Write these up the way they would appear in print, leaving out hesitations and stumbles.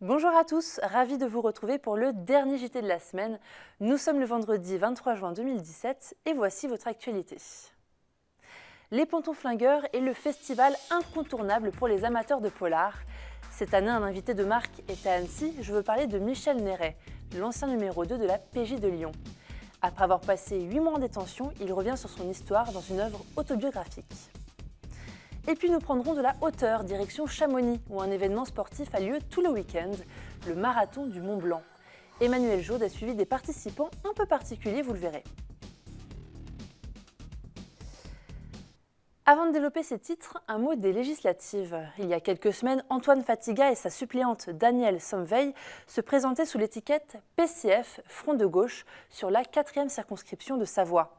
Bonjour à tous, ravi de vous retrouver pour le dernier JT de la semaine. Nous sommes le vendredi 23 juin 2017 et voici votre actualité. Les Pontons Flingueurs est le festival incontournable pour les amateurs de polar. Cette année, un invité de marque est à Annecy. Je veux parler de Michel Néret, l'ancien numéro 2 de la PJ de Lyon. Après avoir passé 8 mois en détention, il revient sur son histoire dans une œuvre autobiographique. Et puis nous prendrons de la hauteur, direction Chamonix, où un événement sportif a lieu tout le week-end, le marathon du Mont Blanc. Emmanuel Jaude a suivi des participants un peu particuliers, vous le verrez. Avant de développer ces titres, un mot des législatives. Il y a quelques semaines, Antoine Fatiga et sa suppléante Danielle Sommeil se présentaient sous l'étiquette PCF, Front de gauche, sur la 4e circonscription de Savoie.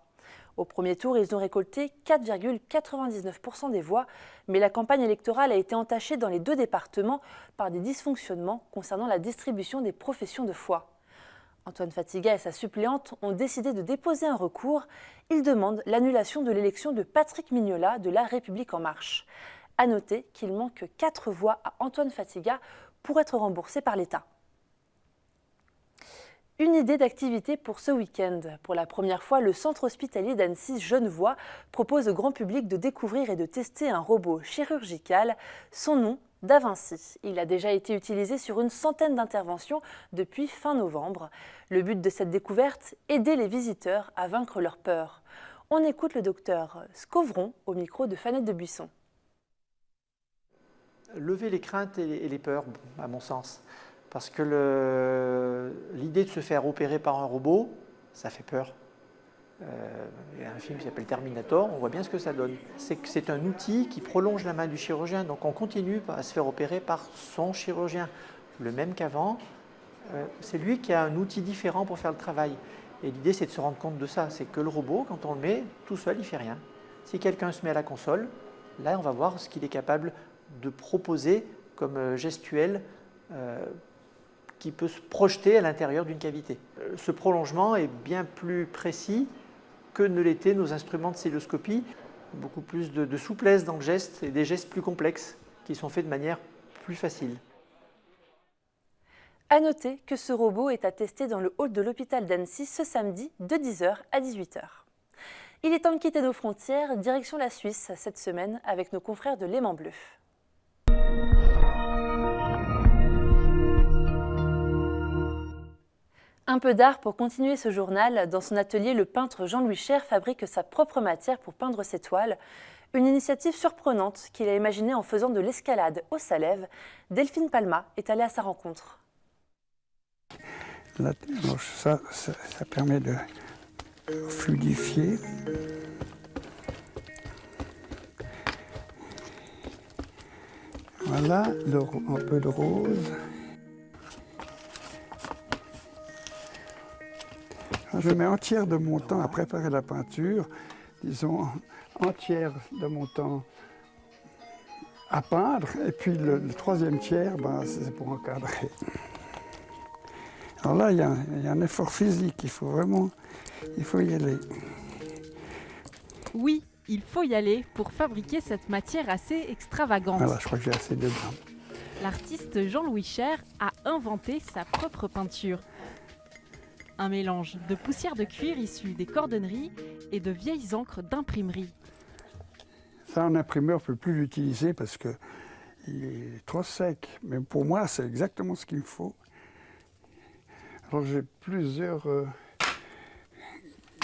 Au premier tour, ils ont récolté 4,99% des voix, mais la campagne électorale a été entachée dans les deux départements par des dysfonctionnements concernant la distribution des professions de foi. Antoine Fatiga et sa suppléante ont décidé de déposer un recours. Ils demandent l'annulation de l'élection de Patrick Mignola de La République En Marche. À noter qu'il manque 4 voix à Antoine Fatiga pour être remboursé par l'État. Une idée d'activité pour ce week-end. Pour la première fois, le centre hospitalier d'Annecy Genevois propose au grand public de découvrir et de tester un robot chirurgical. Son nom, Da Vinci. Il a déjà été utilisé sur une centaine d'interventions depuis fin novembre. Le but de cette découverte, aider les visiteurs à vaincre leur peur. On écoute le docteur Scovron au micro de Fanette de Buisson. Lever les craintes et les peurs, à mon sens. Parce que l'idée de se faire opérer par un robot, ça fait peur. Il y a un film qui s'appelle Terminator, on voit bien ce que ça donne. C'est un outil qui prolonge la main du chirurgien, donc on continue à se faire opérer par son chirurgien. Le même qu'avant, c'est lui qui a un outil différent pour faire le travail. Et l'idée, c'est de se rendre compte de ça, c'est que le robot, quand on le met tout seul, il ne fait rien. Si quelqu'un se met à la console, là, on va voir ce qu'il est capable de proposer comme gestuel qui peut se projeter à l'intérieur d'une cavité. Ce prolongement est bien plus précis que ne l'étaient nos instruments de cœlioscopie, beaucoup plus de souplesse dans le geste et des gestes plus complexes qui sont faits de manière plus facile. A noter que ce robot est à tester dans le hall de l'hôpital d'Annecy ce samedi de 10h à 18h. Il est temps de quitter nos frontières, direction la Suisse cette semaine avec nos confrères de Léman Bleu. Un peu d'art pour continuer ce journal. Dans son atelier, le peintre Jean-Louis Cher fabrique sa propre matière pour peindre ses toiles. Une initiative surprenante qu'il a imaginée en faisant de l'escalade au Salève. Delphine Palma est allée à sa rencontre. Alors ça permet de fluidifier. Voilà, un peu de rose. Je mets un tiers de mon temps à préparer la peinture, disons un tiers de mon temps à peindre, et puis le troisième tiers, c'est pour encadrer. Alors là, il y a un effort physique, il faut y aller. Oui, il faut y aller pour fabriquer cette matière assez extravagante. Voilà, je crois que j'ai assez dedans. L'artiste Jean-Louis Cher a inventé sa propre peinture. Un mélange de poussière de cuir issue des cordonneries et de vieilles encres d'imprimerie. Ça, un imprimeur ne peut plus l'utiliser parce qu'il est trop sec. Mais pour moi, c'est exactement ce qu'il me faut. Alors j'ai plusieurs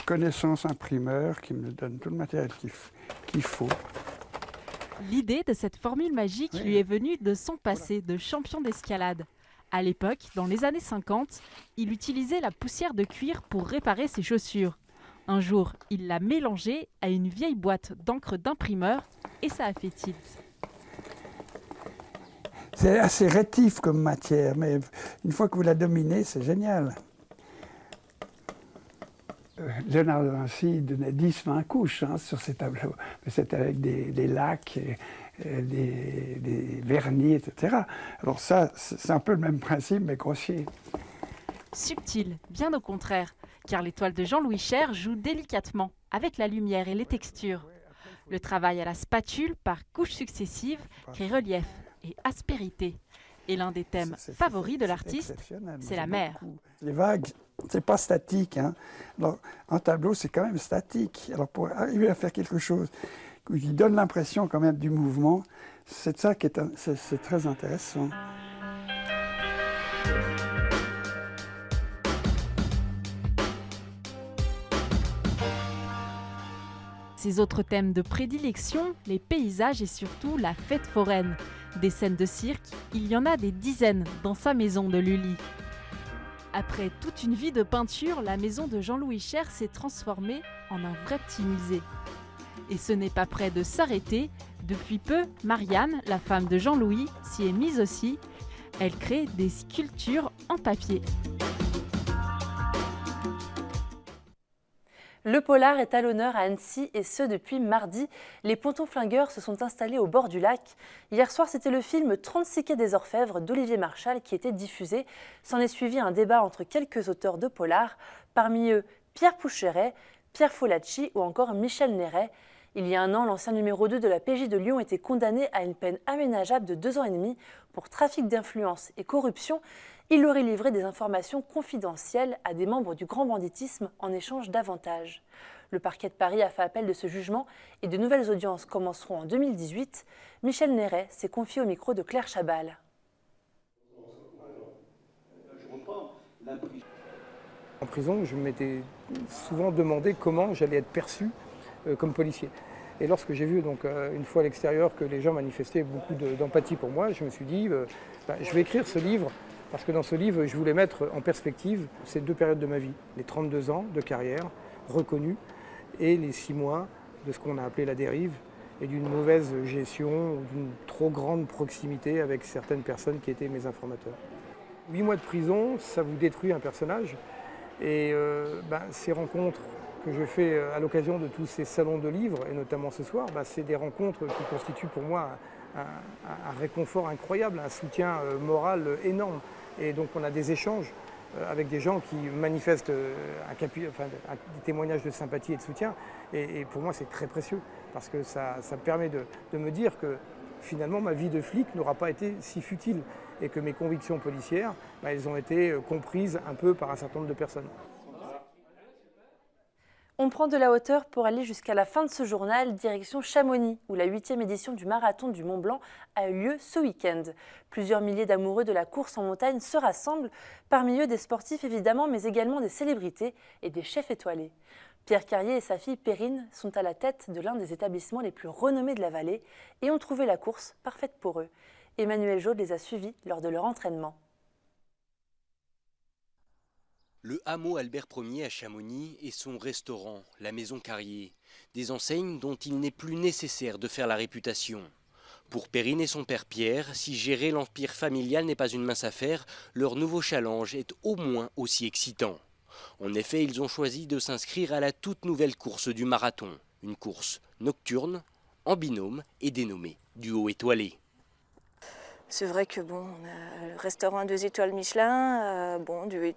connaissances imprimeurs qui me donnent tout le matériel qu'il faut. L'idée de cette formule magique lui est venue de son passé de champion d'escalade. À l'époque, dans les années 50, il utilisait la poussière de cuir pour réparer ses chaussures. Un jour, il l'a mélangée à une vieille boîte d'encre d'imprimeur et ça a fait tilt. C'est assez rétif comme matière, mais une fois que vous la dominez, c'est génial. Léonard de Vinci donnait 10-20 couches sur ces tableaux, mais c'était avec des lacs, des vernis, etc. Alors ça, c'est un peu le même principe, mais grossier. Subtil, bien au contraire, car les toiles de Jean-Louis Cher jouent délicatement avec la lumière et les textures. Le travail à la spatule par couches successives crée relief et aspérité. Et l'un des thèmes favoris de l'artiste, c'est la mer. Les vagues, c'est pas statique. Alors, un tableau, c'est quand même statique. Alors, pour arriver à faire quelque chose qui donne l'impression quand même du mouvement, c'est ça qui c'est très intéressant. Ses autres thèmes de prédilection, les paysages et surtout la fête foraine. Des scènes de cirque, il y en a des dizaines dans sa maison de Lully. Après toute une vie de peinture, la maison de Jean-Louis Cher s'est transformée en un vrai petit musée. Et ce n'est pas près de s'arrêter. Depuis peu, Marianne, la femme de Jean-Louis, s'y est mise aussi. Elle crée des sculptures en papier. Le polar est à l'honneur à Annecy et ce depuis mardi. Les pontons flingueurs se sont installés au bord du lac. Hier soir, c'était le film 36 quais des Orfèvres d'Olivier Marchal qui était diffusé. S'en est suivi un débat entre quelques auteurs de polar, parmi eux Pierre Poucheret, Pierre Folacci ou encore Michel Néret. Il y a un an, l'ancien numéro 2 de la PJ de Lyon était condamné à une peine aménageable de 2 ans et demi pour trafic d'influence et corruption. Il aurait livré des informations confidentielles à des membres du grand banditisme en échange d'avantages. Le parquet de Paris a fait appel de ce jugement et de nouvelles audiences commenceront en 2018. Michel Néret s'est confié au micro de Claire Chabal. En prison, je m'étais souvent demandé comment j'allais être perçu comme policier. Et lorsque j'ai vu donc, une fois à l'extérieur que les gens manifestaient beaucoup d'empathie pour moi, je me suis dit, je vais écrire ce livre. Parce que dans ce livre, je voulais mettre en perspective ces 2 périodes de ma vie. Les 32 ans de carrière reconnue et les 6 mois de ce qu'on a appelé la dérive et d'une mauvaise gestion ou d'une trop grande proximité avec certaines personnes qui étaient mes informateurs. 8 mois de prison, ça vous détruit un personnage. Et ces rencontres que je fais à l'occasion de tous ces salons de livres, et notamment ce soir, c'est des rencontres qui constituent pour moi un réconfort incroyable, un soutien moral énorme. Et donc on a des échanges avec des gens qui manifestent des témoignages de sympathie et de soutien. Et pour moi c'est très précieux, parce que ça me permet de me dire que finalement ma vie de flic n'aura pas été si futile et que mes convictions policières, elles ont été comprises un peu par un certain nombre de personnes. On prend de la hauteur pour aller jusqu'à la fin de ce journal, direction Chamonix, où la 8e édition du marathon du Mont-Blanc a eu lieu ce week-end. Plusieurs milliers d'amoureux de la course en montagne se rassemblent, parmi eux des sportifs évidemment, mais également des célébrités et des chefs étoilés. Pierre Carrier et sa fille Perrine sont à la tête de l'un des établissements les plus renommés de la vallée et ont trouvé la course parfaite pour eux. Emmanuel Jaude les a suivis lors de leur entraînement. Le hameau Albert Ier à Chamonix et son restaurant, la Maison Carrier, des enseignes dont il n'est plus nécessaire de faire la réputation. Pour Perrine et son père Pierre, si gérer l'empire familial n'est pas une mince affaire, leur nouveau challenge est au moins aussi excitant. En effet, ils ont choisi de s'inscrire à la toute nouvelle course du marathon, une course nocturne, en binôme et dénommée Duo étoilé. C'est vrai que on a le restaurant 2 étoiles Michelin,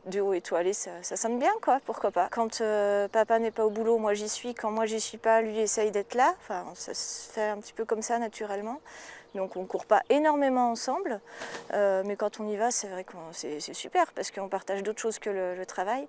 duo étoilé, ça sonne bien quoi, pourquoi pas. Quand papa n'est pas au boulot, moi j'y suis, quand moi j'y suis pas, lui essaye d'être là, ça se fait un petit peu comme ça naturellement. Donc on ne court pas énormément ensemble, mais quand on y va, c'est vrai que c'est super parce qu'on partage d'autres choses que le travail.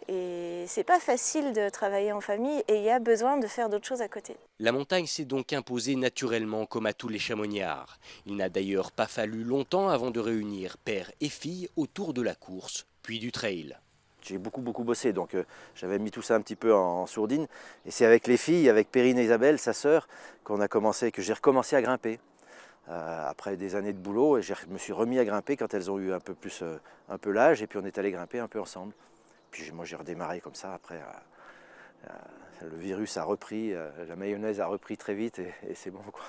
Et c'est pas facile de travailler en famille et il y a besoin de faire d'autres choses à côté. La montagne s'est donc imposée naturellement comme à tous les chamonniards. Il n'a d'ailleurs pas fallu longtemps avant de réunir père et fille autour de la course, puis du trail. J'ai beaucoup bossé, donc j'avais mis tout ça un petit peu en sourdine. Et c'est avec les filles, avec Perrine et Isabelle, sa sœur, que j'ai recommencé à grimper. Après des années de boulot, et je me suis remis à grimper quand elles ont eu un peu l'âge, et puis on est allé grimper un peu ensemble. Puis moi j'ai redémarré comme ça, après le virus a repris, la mayonnaise a repris très vite, et c'est bon quoi.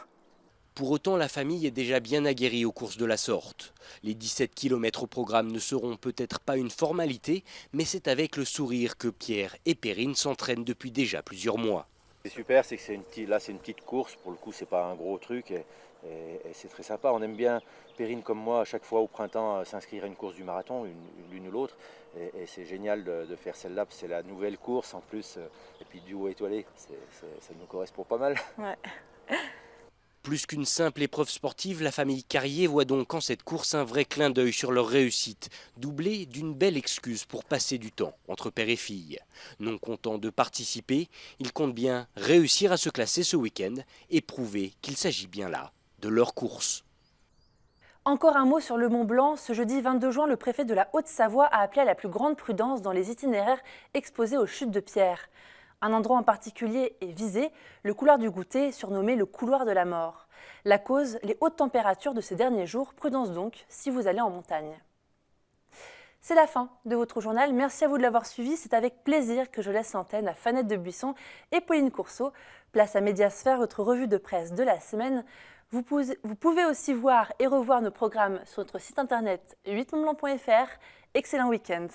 Pour autant, la famille est déjà bien aguerrie aux courses de la sorte. Les 17 km au programme ne seront peut-être pas une formalité, mais c'est avec le sourire que Pierre et Perrine s'entraînent depuis déjà plusieurs mois. C'est super, c'est que c'est une petite course, pour le coup c'est pas un gros truc et c'est très sympa. On aime bien, Perrine comme moi, à chaque fois au printemps s'inscrire à une course du marathon, l'une ou l'autre. Et c'est génial de faire celle-là, c'est la nouvelle course en plus, et puis duo étoilé, ça nous correspond pas mal. Ouais. Plus qu'une simple épreuve sportive, la famille Carrier voit donc en cette course un vrai clin d'œil sur leur réussite, doublé d'une belle excuse pour passer du temps entre père et fille. Non content de participer, ils comptent bien réussir à se classer ce week-end et prouver qu'il s'agit bien là de leur course. Encore un mot sur le Mont Blanc. Ce jeudi 22 juin, le préfet de la Haute-Savoie a appelé à la plus grande prudence dans les itinéraires exposés aux chutes de pierre. Un endroit en particulier est visé, le couloir du Goûter, surnommé le couloir de la mort. La cause, les hautes températures de ces derniers jours. Prudence donc si vous allez en montagne. C'est la fin de votre journal. Merci à vous de l'avoir suivi. C'est avec plaisir que je laisse l'antenne à Fanette de Buisson et Pauline Courceau. Place à Médiasphère, votre revue de presse de la semaine. Vous pouvez aussi voir et revoir nos programmes sur notre site internet 8montblanc.fr. Excellent week-end.